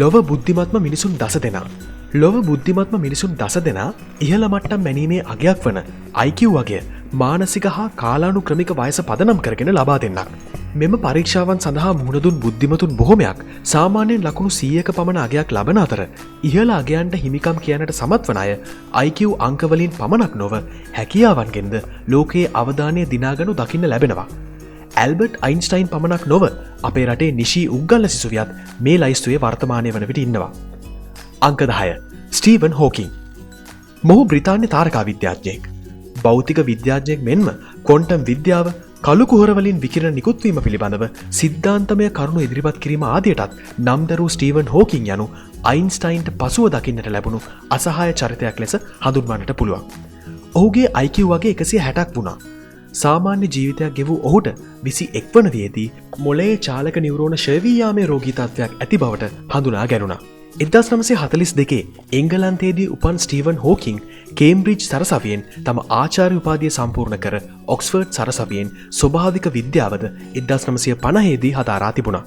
ලොව බුද්ධිමත්ම මිනිසුන් දස දෙනා. ලොව බුද්ධිමත්ම මිනිසුන් දස දෙනා ඉහළ මට්ටම් මැනීමේ අගයක් වන IQ වගේ මානසික හා කාලානුක්‍රමික වයස පදනම් කරගෙන ලබා දෙන්නක්. මෙම පරීක්ෂාවන් සඳහා මුහුණදුන් බුද්ධිමතුන් බොහොමයක් සාමාන්‍යයෙන් ලකුණු 100ක පමණ අගයක් ලබන අතර ඉහළ අගයන්ට හිමිකම් කියන්නට සමත් වන අය IQ අංකවලින් පමණක් නොව හැකියාවන්ගෙන්ද ලෝකයේ අවධානය දිනාගනු දකින්න ලැබෙනවා. ඇල්බර්ට් අයින්ස්ටයින් පමණක් නොව අපේ රටේ නිශී උග්ගල්ල සිසුවියත් මේ ලයිස්තුවේ වර්තමානය වන විට ඉන්නවා. අංක 10 ස්ටීවන් හෝකින්. මොහු බ්‍රිතාන්‍ය තාරකා විද්‍යාඥයෙක්. භෞතික විද්‍යාඥයෙක් මෙන්ම ක්වොන්ටම් විද්‍යාව, කළු කුහර වලින් විකිරණ නිකුත්වීම පිළිබඳව සිද්ධාන්තමය කරුණු ඉදිරිපත් කිරීම ආදියටත් නම් දරූ ස්ටීවන් හෝකින් යනු අයින්ස්ටයින්ට පසුව දකින්නට ලැබුණු අසහාය චරිතයක් ලෙස හඳුන්වන්නට පුළුවන්. ඔහුගේ IQ වගේ 160ක් වුණා. සාමාන්‍ය ජීවිතයක් ගෙවූ ඔහුට 21 වන වියේදී මොළයේ චාලක නියුරෝන ශවීයාමේ රෝගී තත්ත්වයක් ඇති බවට හඳුනා ගැනුණා. 1942 එංගලන්තයේදී උපන් ස්ටීවන් හෝකින් කේම්බ්‍රිජ් සරසවියෙන් තම ආචාර්ය උපාධිය සම්පූර්ණ කර ඔක්ස්ෆර්ඩ් සරසවියෙන් ස්වභාවික විද්‍යාවද 1950 දී හදාරා තිබුණා.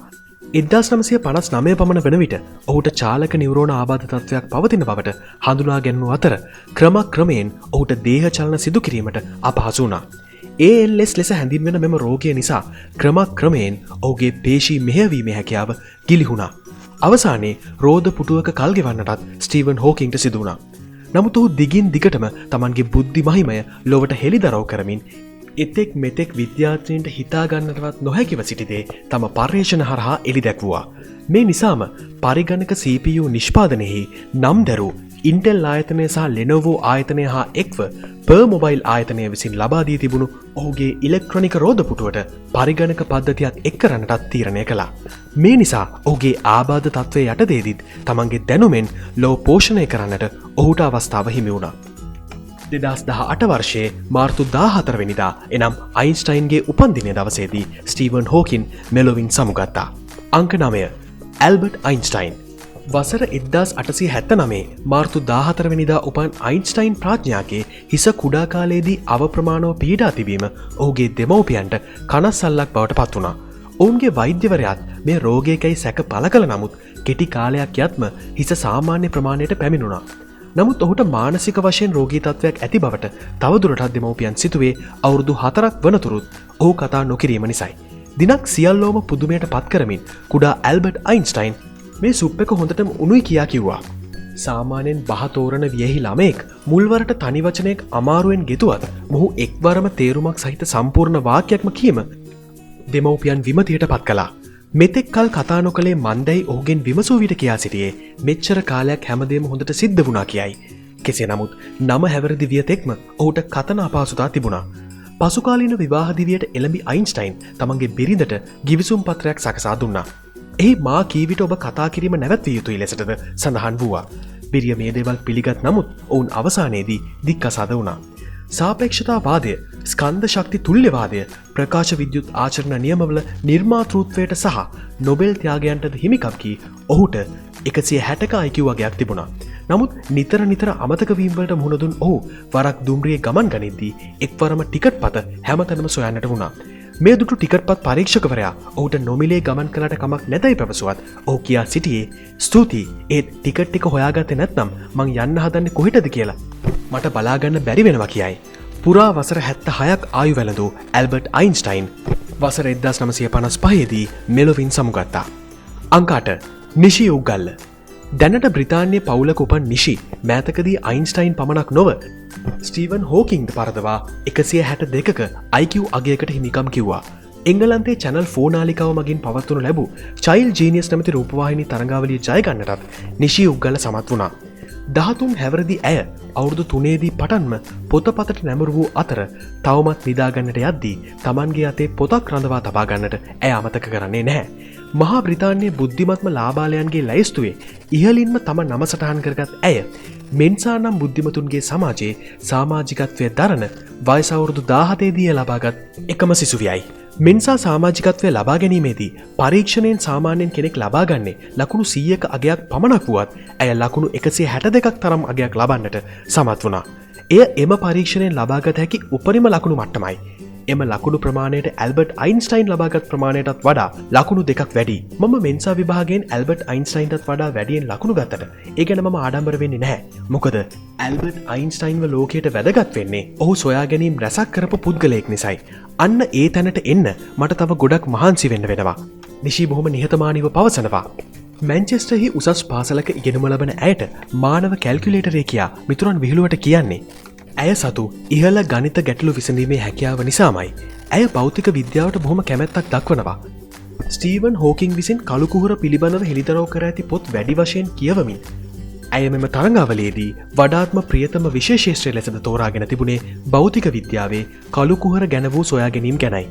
1959 පමණ වන විට ඔහුට චාලක නියුරෝන ආබාධ තත්ත්වයක් පවතින බවට හඳුනා ගැන්වූ අතර ක්‍රමක්‍රමයෙන් ඔහුට දේහ චලන සිදු කිරීමට අපහසු වුණා. ALS ලෙස හැඳින්වෙන මෙම රෝගය නිසා ක්‍රමක්‍රමයෙන් ඔහුගේ පේශී මෙහෙයවීමේ හැකියාව ගිලිහුණා. අවසානයේ රෝද පුටුවක කල් ගෙවන්නටත් ස්ටීවන් හෝකින්ට සිදු වුණා. නමුත් ඔහු දිගින් දිගටම තමන්ගේ බුද්ධි මහිමය ලොවට හෙළිදරව් කරමින් එතෙක් මෙතෙක් විද්‍යාඥයන්ට හිතා ගන්නටවත් නොහැකිව සිටිදේ තම පර්යේෂණ හරහා එළි දැක්වුවා. මේ නිසාම පරිගණක CPU නිෂ්පාදනයෙහි නම් දැරූ ඉන්ටෙල් ආයතනය සහ ලෙනෝවෝ ආයතනය හා එක්ව මොබයිල් ආයතනය විසින් ලබා දී තිබුණු ඔහුගේ ඉලෙක්ට්‍රොනික රෝදපුටුවට පරිගණක පද්ධතියක් එක් කරන්නටත් තීරණය කළා. මේ නිසා ඔහුගේ ආබාධ තත්ත්වය යටතේදීත් තමන්ගේ දැනුමෙන් ලොව පෝෂණය කරන්නට ඔහුට අවස්ථාව හිමි වුණා. 2018 වර්ෂයේ මාර්තු 14 වෙනිදා එනම් අයින්ස්ටයින්ගේ උපන්දිනය දවසේදී ස්ටීවන් හෝකින් මෙලොවින් සමුගත්තා. අංක 9 ඇල්බර්ට් අයින්ස්ටයින්. වසර 1879 මාර්තු 14 වෙනිදා උපන් අයින්ස්ටයින් ප්‍රඥාගේ හිස කුඩා කාලයේදී අවප්‍රමාණව පීඩා තිබීම ඔහුගේ දෙමව්පියන්ට කනස්සල්ලක් බවට පත් වුණා. ඔවුන්ගේ වෛද්‍යවරයාත් මේ රෝගයකයි සැක පළ කළ නමුත් කෙටි කාලයක් යත්ම හිස සාමාන්‍ය ප්‍රමාණයට පැමිණුණා. නමුත් ඔහුට මානසික වශයෙන් රෝගී තත්ත්වයක් ඇති බවට තවදුරටත් දෙමව්පියන් සිතුවේ අවුරුදු 4ක් වනතුරුත් ඔහු කතා නොකිරීම නිසායි. දිනක් සියල්ලෝම පුදුමයට පත් කරමින් කුඩා ඇල්බර්ට් අයින්ස්ටයින් මේ සුප් එක හොඳටම උණුයි කියා කිව්වා. සාමාන්‍යයෙන් බහතෝරන වියෙහි ළමෙක් මුල්වරට තනි වචනයක් අමාරුවෙන් ගෙතුවත් මොහු එක්වරම තේරුමක් සහිත සම්පූර්ණ වාක්‍යයක්ම කීම දෙමව්පියන් විමතියට පත් කළා. මෙතෙක් කල් කතා නොකළේ මන්දැයි ඔහුගෙන් විමසූ විට කියා සිටියේ මෙච්චර කාලයක් හැමදේම හොඳට සිද්ධ වුණා කියයි. කෙසේ නමුත් නම හැවරදි වියතෙක්ම ඔහුට කතන අපහසුතා තිබුණා. පසුකාලීන විවාහ දිවියට එළඹි අයින්ස්ටයින් තමන්ගේ බිරිඳට ගිවිසුම් පත්‍රයක් සකසා දුන්නා. එහි මා කීවිට ඔබ කතා කිරීම නැවැත්විය යුතුයි ලෙසටද සඳහන් වූවා. බිරිය මේ දේවල් පිළිගත් නමුත් ඔවුන් අවසානයේදී දික්කසාද වුණා. සාපේක්ෂතාවාදය, ස්කන්ධ ශක්ති තුල්‍යවාදය, ප්‍රකාශ විද්‍යුත් ආචරණ නියමවල නිර්මාතෘත්වයට සහ නොබෙල් ත්‍යාගයන්ටද හිමිකම් කී ඔහුට 160ක IQ වගයක් තිබුණා. නමුත් නිතර අමතක වීම වලට මුහුණ දුන් ඔහු වරක් දුම්රියේ ගමන් ගනිද්දී එක්වරම ටිකට් පත හැමතැනම සොයන්නට වුණා. මේ දුටු ටිකට්පත් පරීක්ෂකවරයා ඔහුට නොමිලේ ගමන් කළට කමක් නැතයි පැවසුවත් ඔහු කියා සිටියේ ස්තුතියි ඒත් ටිකට් එක හොයාගත්තේ නැත්නම් මං යන්න හදන්නේ කොහෙටද කියලා මට බලාගන්න බැරි වෙනවා කියයි. පුරා වසර 76ක් ආයු වැළඳූ ඇල්බර්ට් අයින්ස්ටයින් වසර 1955 දී මෙලොවින් සමුගත්තා. අංක 8 නිශී උග්ගල්ල. දැනට බ්‍රිතාන්‍ය පවුලක උපන් නිශී මෑතකදී අයින්ස්ටයින් පමණක් නොව ස්ටීවන් හෝකින්ද පරදවා 162ක IQ අගයකට හිමිකම් කිව්වා. එංගලන්තේ චැනල් 4 නාලිකාව මගින් පවත්වනු ලැබූ චයිල්ඩ් ජීනියස් නැමැති රූපවාහිනී තරඟාවලිය ජය ගන්නටත් නිශී උග්ගල සමත් වුණා. 13 හැවිරිදි ඇය අවුරුදු 3 දී පටන්ම පොතපතට නැඹුරු වූ අතර තවමත් නිදාගන්නට යද්දී Tamanගේ අතේ පොතක් රඳවා තබා ගන්නට ඇය අමතක කරන්නේ නැහැ. මහා බ්‍රිතාන්‍යයේ බුද්ධිමත්ම ලාබාලයන්ගේ ලැයිස්තුවේ ඉහළින්ම තම නම සටහන් කරගත් ඇය මෙන්සා නම් බුද්ධිමතුන්ගේ සමාජයේ සමාජිකත්වය දරන වයස අවුරුදු 17 දී ලබාගත් එකම සිසුවියයි. මෙන්සා සමාජිකත්වය ලබා ගැනීමේදී පරීක්ෂණයෙන් සාමාන්‍යයෙන් කෙනෙක් ලබා ගන්නේ ලකුණු 100ක අගයක් පමණක් වුවත් ඇය ලකුණු 162ක් තරම් අගයක් ලබන්නට සමත් වුණා. එය එම පරීක්ෂණයෙන් ලබාගත හැකි උපරිම ලකුණු මට්ටමයි. එම ලකුණු ප්‍රමාණයට ඇල්බර්ට් අයින්ස්ටයින් ලබාගත් ප්‍රමාණයටත් වඩා ලකුණු දෙකක් වැඩි. මම මෙන්සා විභාගයෙන් ඇල්බර්ට් අයින්ස්ටයින්ටත් වඩා වැඩියෙන් ලකුණු ගත්තට ඒ ගැන මම ආඩම්බර වෙන්නේ නැහැ. මොකද ඇල්බර්ට් අයින්ස්ටයින්ව ලෝකයට වැදගත් වෙන්නේ ඔහු සොයා ගැනීම රැසක් කරපු පුද්ගලයෙක් නිසායි. අන්න ඒ තැනට එන්න මට තව ගොඩක් මහන්සි වෙන්න වෙනවා. නිෂී බොහොම නිහතමානීව පවසනවා. මැන්චෙස්ටර්හි උසස් පාසලක ඉගෙනුම ලබන ඇයට මානව කැල්කියුලේටරය කියා මිතුරන් විහිළුවට කියන්නේ. ඇය සතු ඉහළ ගණිත ගැටලු විසඳීමේ හැකියාව නිසාමයි. ඇය භෞතික විද්‍යාවට බොහොම කැමැත්තක් දක්වනවා. ස්ටීවන් හෝකින් විසින් කළුකුහුර පිළිබඳව හෙළිදරව් කර ඇති පොත් වැඩි වශයෙන් කියවමින් ඇය මෙම තරඟාවලේදී වඩාත්ම ප්‍රියතම විශේෂේත්‍රය ලෙසද තෝරාගෙන තිබුණේ භෞතික විද්‍යාවේ කළුකුහර ගැන වූ සොයා ගැනීම ගැනයි.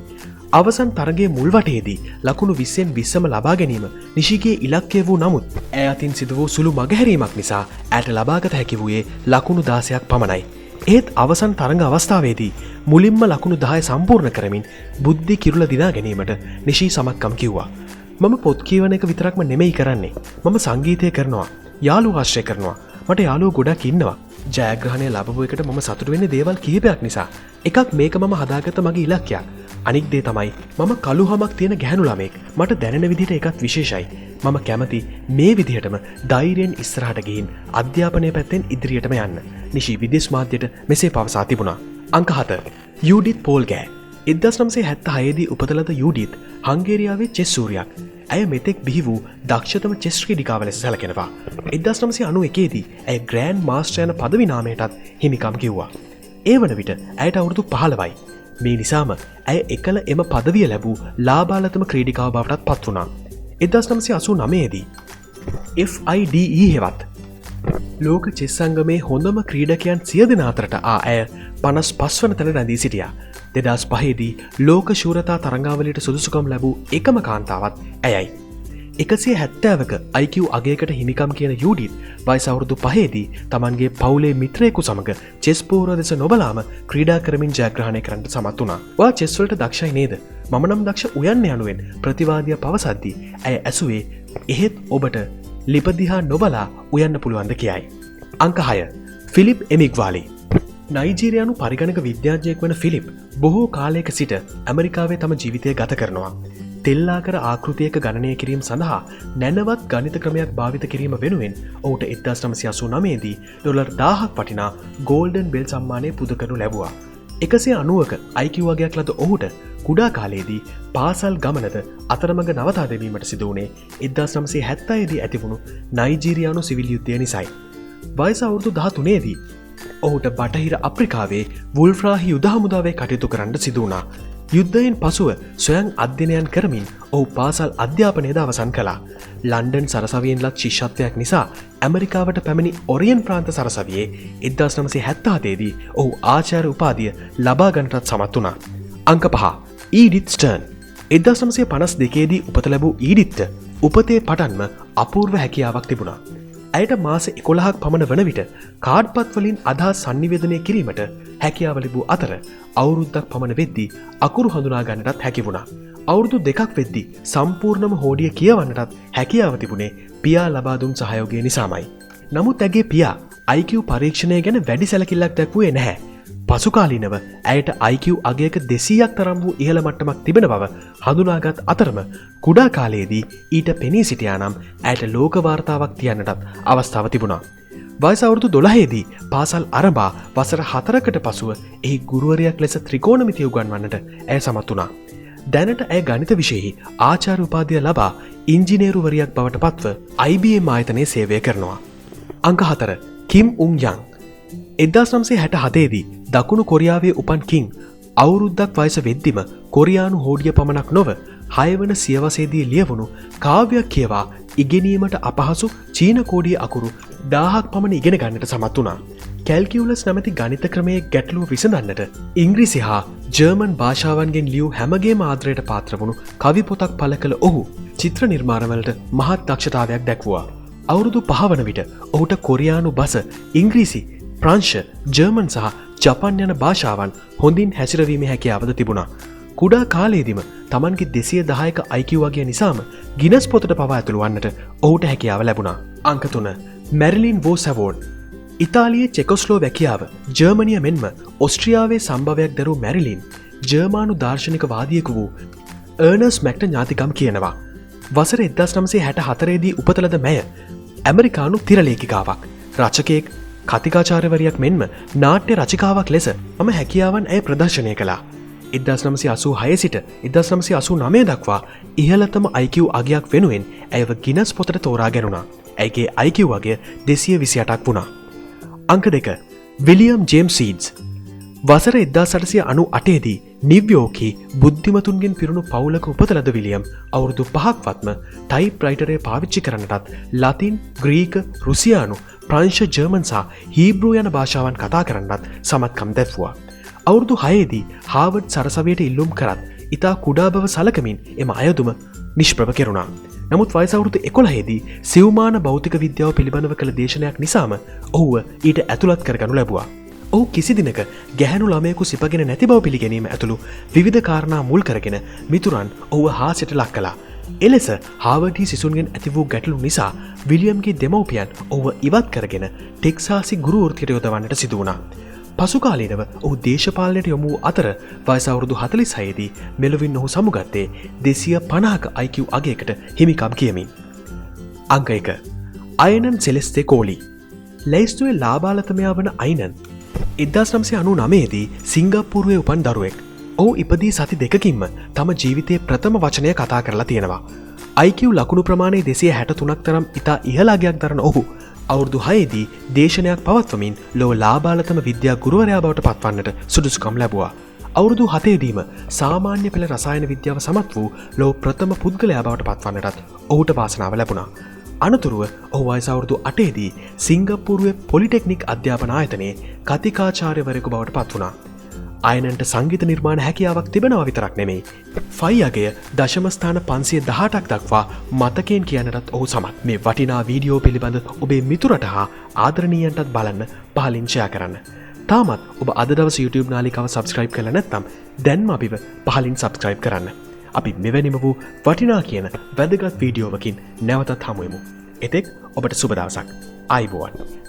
අවසන් තරගේ මුල් වටේදී ලකුණු 20න් 20ම ලබා ගැනීම නිෂිගේ ඉලක්කය වූ නමුත් ඇය අතින් සිදු වූ සුළු මගහැරීමක් නිසා ඇයට ලබාගත හැකි වූයේ ලකුණු 16ක් පමණයි. ඒත් අවසන් තරඟ අවස්ථාවේදී මුලින්ම ලකුණු 10 සම්පූර්ණ කරමින් බුද්ධි කිරුළ දිනා ගැනීමට නිෂී සමත්කම් කිව්වා. මම පොත් කියවන එක විතරක්ම නෙමෙයි කරන්නේ. මම සංගීතය කරනවා. යාළුවෝ ආශ්‍රය කරනවා. මට යාළුවෝ ගොඩක් ඉන්නවා. ජයග්‍රහණය ලැබුව එකට මම සතුටු වෙන්නේ දේවල් කිහිපයක් නිසා. එකක් මේක මම හදාගත්ත මගේ ඉලක්කයක්. අනික් දේ තමයි මම කළුහමක් තියෙන ගැහණු ළමෙක්. මට දැනෙන විදිහට ඒකත් විශේෂයි. මම කැමති මේ විදිහටම ධෛර්යයෙන් ඉස්සරහට ගිහින් අධ්‍යාපනය පැත්තෙන් ඉදිරියටම යන්න. නිෂී විදේශ මාධ්‍යයට මෙසේ පවසා තිබුණා. අංක 7. යූඩිත් පෝල්ගෑ. 1976 දී උපත ලද යූඩිත් හංගේරියාවේ චෙස් සූරියක්. ඇය මෙතෙක් බිහි වූ දක්ෂතම චෙස් ක්‍රීඩිකාව ලෙස සැලකෙනවා. 1991 දී ඇය ග්‍රෑන්ඩ් මාස්ටර් යන පදවි නාමයටත් හිමිකම් කිව්වා. ඒ වන විට ඇයට අවුරුදු 15යි. මේ නිසාම ඇය එකල එම පදවිය ලැබූ ලාබාලතම ක්‍රීඩිකාව බවටත් පත් වුණා. 1989 දී FIDE හෙවත් ලෝක චෙස් සංගමේ හොඳම ක්‍රීඩකයන් 100 දෙනා අතරට ඇය 55 වන තැන රැඳී සිටියා. 2005 දී ලෝක ශූරතා තරඟාවලියට සුදුසුකම් ලැබූ එකම කාන්තාවත් ඇයයි. 170ක IQ අගයකට හිමිකම් කියන යූඩිත් වයස අවුරුදු 5 දී තමන්ගේ පවුලේ මිත්‍රයෙකු සමග චෙස් පෝර දෙස නොබලාම ක්‍රීඩා කරමින් ජයග්‍රහණය කරන්නට සමත් වුණා. ඔයා චෙස් වලට දක්ෂයි නේද? මම නම් දක්ෂ උයන්න යනුවෙන් ප්‍රතිවාදියා පවසද්දී ඇය ඇසුවේ එහෙත් ඔබට ලිපදිහා නොබලා උයන්න පුළුවන්ද කියයි. අංක 6. ෆිලිප් එමිග්වාලි. නයිජීරියානු පරිගණක විද්‍යාඥයෙක් වන ෆිලිප් බොහෝ කාලයක සිට ඇමරිකාවේ තම ජීවිතය ගත කරනවා. තෙල්ලාකර ආකෘතියක ගණනය කිරීම සඳහා නැනවත් ගණිත ක්‍රමයක් භාවිත කිරීම වෙනුවෙන් ඔහුට 1989 දී $1000ක් වටිනා ගෝල්ඩන් බෙල් සම්මානය පුද කරනු ලැබුවා. 190ක IQ වගයක් ලද ඔහුට කුඩා කාලයේදී පාසල් ගමනද අතරමඟ නවතා දැමීමට සිදු වුණේ 1970 දී ඇතිවුණු නයිජීරියානු සිවිල් යුද්ධය නිසායි. වයස අවුරුදු 13 දී ඔහුට බටහිර අප්‍රිකාවේ වුල්ෆ්‍රාහි යුද හමුදාවේ කටයුතු කරන්න සිදු වුණා. යුද්ධයෙන් පසුව ස්වයං අධ්‍යයනයන් කරමින් ඔහු පාසල් අධ්‍යාපනයද අවසන් කළා. ලන්ඩන් සරසවියෙන් ලත් ශිෂ්‍යත්වයක් නිසා ඇමරිකාවට පැමිණි ඔරියන් ප්‍රාන්ත සරසවියේ 1977 දී ඔහු ආචාර්ය උපාධිය ලබා ගන්නටත් සමත් වුණා. අංක 5. ඊඩිත් ස්ටර්න්. 1952 දී උපත ලැබූ ඊඩිත්ට උපතේ පටන්ම අපූර්ව හැකියාවක් තිබුණා. ඇයට මාස 11ක් පමණ වන විට කාඩ්පත් වලින් අදහස් sannivedanaya කිරීමට හැකියාව ලැබූ අතර අවුරුද්දක් පමණ වෙද්දී අකුරු හඳුනා ගන්නටත් හැකි වුණා. අවුරුදු 2ක් වෙද්දී සම්පූර්ණම හෝඩිය කියවන්නටත් හැකියාව තිබුණේ පියා ලබා දුන් සහයෝගය නිසාමයි. නමුත් ඇගේ පියා IQ පරීක්ෂණය ගැන වැඩි සැලකිල්ලක් දක්වුවේ නැහැ. පසුකාලීනව ඇයට IQ අගයක 200ක් තරම් වූ ඉහළ මට්ටමක් තිබෙන බව හඳුනාගත් අතරම කුඩා කාලයේදී ඊට පෙනී සිටියා නම් ඇයට ලෝක වාර්තාවක් තියන්නටත් අවස්ථාව තිබුණා. වයස අවුරුදු 12 දී පාසල් ආරම්භා වසර 4කට පසුව එහි ගුරුවරයෙක් ලෙස ත්‍රිකෝණමිතිය උගන්වන්නට ඇය සමත් වුණා. දැනට ඇය ගණිත විෂයෙහි ආචාර්ය උපාධිය ලබා ඉංජිනේරුවරියක් බවට පත්ව IBM ආයතනයේ සේවය කරනවා. අංක 4. කිම් උන් යන්. 1967 දී දකුණු කොරියාවේ උපන් කින් අවුරුද්දක් වයස වෙද්දිම කොරියානු හෝඩිය පමණක් නොව 6 වන සියවසේදී ලියවුණු කාව්‍යයක් කියවා ඉගෙනීමට අපහසු චීන කෝඩිය අකුරු 1000ක් පමණ ඉගෙන ගන්නට සමත් වුණා. කැල්කියුලස් නැමැති ගණිත ක්‍රමයේ ගැටලුව විසඳන්නට ඉංග්‍රීසි හා ජර්මන් භාෂාවන්ගෙන් ලියූ හැමගේම ආදරයට පාත්‍ර වුණු කවි පොතක් පළ කළ ඔහු චිත්‍ර නිර්මාණවලට මහත් දක්ෂතාවයක් දැක්වුවා. අවුරුදු 5 වන විට ඔහුට කොරියානු බස, ඉංග්‍රීසි, ප්‍රංශ, ජර්මන් සහ ජපන් යන භාෂාවන් හොඳින් හැසිරවීමේ හැකියාවද තිබුණා. කුඩා කාලයේදීම තමන්ගේ 210ක IQ වගේ නිසාම ගිනස් පොතට පවා ඇතුළු වන්නට ඔහුට හැකියාව ලැබුණා. අංක 3. Marilyn wars award. ඉතාලියේ චෙකොස්ලෝවැකියාව, ජර්මනිය මෙන්ම ඔස්ට්‍රියාවේ සම්භවයක් දරූ මැරිලින් ජර්මානු දාර්ශනික වාදියෙකු වූ අර්නස් මැක්ට ඥාතිකම් කියනවා. වසර 1964දී උපතලද මැය ඇමරිකානු තිරලේඛිකාවක්, රචකයෙක්, කතිකාචාර්යවරියක් මෙන්ම නාට්‍ය රචිකාවක් ලෙස මම හැකියාවන් ඇය ප්‍රදර්ශනය කළා. 1986 සිට 1989 දක්වා ඉහළතම IQ අගයක් වෙනුවෙන් ඇයව ගිනස් පොතට තෝරා ගැනුණා. ඇයගේ IQ අගය 228ක් වුණා. අංක 2. William James seeds. වසර 1898 දී නිව්යෝර්කී බුද්ධිමතුන්ගෙන් පිරුණු පවුලක උපත ලද විලියම් අවුරුදු 5ක්වත්ම ටයිප්රයිටරය පාවිච්චි කරන්නටත් ලතින්, ග්‍රීක, රුසියානු, ප්‍රංශ, ජර්මන් සහ හීබ්‍රූ යන භාෂාවන් කතා කරන්නත් සමත්කම් දැක්වුවා. අවුරුදු 6දී හාවර්ඩ් සරසවියට ඉල්ලුම් කරත් ඉතා කුඩා බව සලකමින් එම අයදුම නිෂ්ප්‍රභ කෙරුණා. නමුත් වයස අවුරුදු 11දී සිව්මාන භෞතික විද්‍යාව පිළිබඳව කළ දේශනයක් නිසාම ඔහුව ඊට ඇතුළත් කරගනු ලැබුවා. ඔහු කිසි දිනක ගැහැණු ළමයෙකු සිපගෙන නැති බව පිළිගැනීම ඇතුළු විවිධ කාරණා මුල් කරගෙන මිතුරන් ඔහුව හාස්‍යයට ලක් කළා. එලෙස හාවර්ඩ් සිසුන්ගෙන් ඇති වූ ගැටලු නිසා විලියම්ගේ දෙමව්පියන් ඔහුව ඉවත් කරගෙන ටෙක්සාසි ගුරු වෘත්තියට යොදවන්නට සිදු වුණා. පසුකාලීනව ඔහු දේශපාලනයට යොමු වූ අතර වයස අවුරුදු 46 දී මෙලොවින් ඔහු සමුගත්තේ 250ක IQ අගයකට හිමිකම් කියමින්. අංක 1. අයනන් සෙලෙස්තේ කෝලි. ලැයිස්තුවේ ලාබාලතමයා වන අයිනන් 1999 දී සිංගප්පූරුවේ උපන් දරුවෙක්. ඔහු ඉපදී සති දෙකකින්ම තම ජීවිතයේ ප්‍රථම වචනය කතා කරලා තියෙනවා. IQ ලකුණු ප්‍රමාණය 263ක් තරම් ඉතා ඉහළ අගයක් දරන ඔහු අවුරුදු 6දී දේශනයක් පවත්වමින් ලොව ලාබාලතම විද්‍යා ගුරුවරයා බවට පත්වන්නට සුදුසුකම් ලැබුවා. අවුරුදු 7දීම සාමාන්‍ය පෙළ රසායන විද්‍යාව සමත් වූ ලොව ප්‍රථම පුද්ගලයා බවට පත්වන්නටත් ඔහුට වාසනාව ලැබුණා. අනතුරුව ඔහු වයස අවුරුදු 8දී සිංගප්පූරුවේ පොලිටෙක්නික් අධ්‍යාපන ආයතනයේ කතිකාචාර්යවරයෙකු බවට පත් වුණා. අයනන්ට සංගීත නිර්මාණ හැකියාවක් තිබෙනවා විතරක් නෙමෙයි. ෆයි අගය දශම ස්ථාන 518ක් දක්වා මතකයෙන් කියන්නටත් ඔහු සමත්. මේ වටිනා වීඩියෝ පිළිබඳ ඔබේ මිතුරට හා ආදරණීයන්ටත් බලන්න පහලින් ෂෙයා කරන්න. තාමත් ඔබ අද දවස් YouTube නාලිකාව සබ්ස්ක්‍රයිබ් කරලා නැත්නම් දැන්ම අපිව පහලින් සබ්ස්ක්‍රයිබ් කරන්න. අපි මෙවැනිම වූ වටිනා කියන වැදගත් වීඩියෝවකින් නැවතත් හමු වෙමු. එතෙක් ඔබට සුබ දවසක්. ආයුබෝවන්.